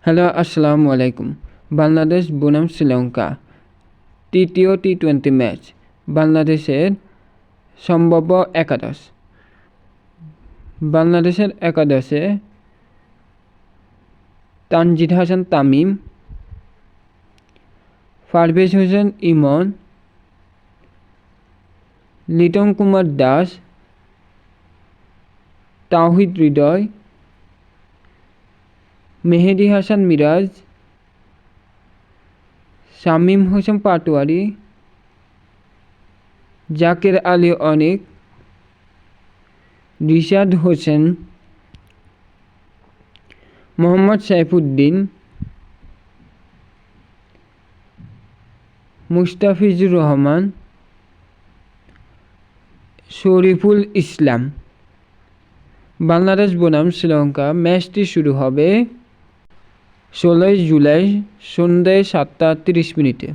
Hello, আসসালামু আলাইকুম। বাংলাদেশ বনাম শ্রীলঙ্কা তৃতীয় টি-20 ম্যাচ। বাংলাদেশের সম্ভাব্য একাদশ। বাংলাদেশের একাদশে তানজিদ হাসান তামিম, পারভেজ হোসেন ইমন, লিটন কুমার দাস, তাওহিদ হৃদয়, মেহেদী হাসান মিরাজ, শামীম হোসেন পাটোয়ারি, জাকের আলী অনিক, রিশাদ হোসেন, মোহাম্মদ সাইফুদ্দিন, মুস্তাফিজুর রহমান, শরীফুল ইসলাম। বাংলাদেশ বনাম শ্রীলঙ্কা ম্যাচটি শুরু হবে 16 জুলাই সন্ধ্যায় 7:30 মিনিটে।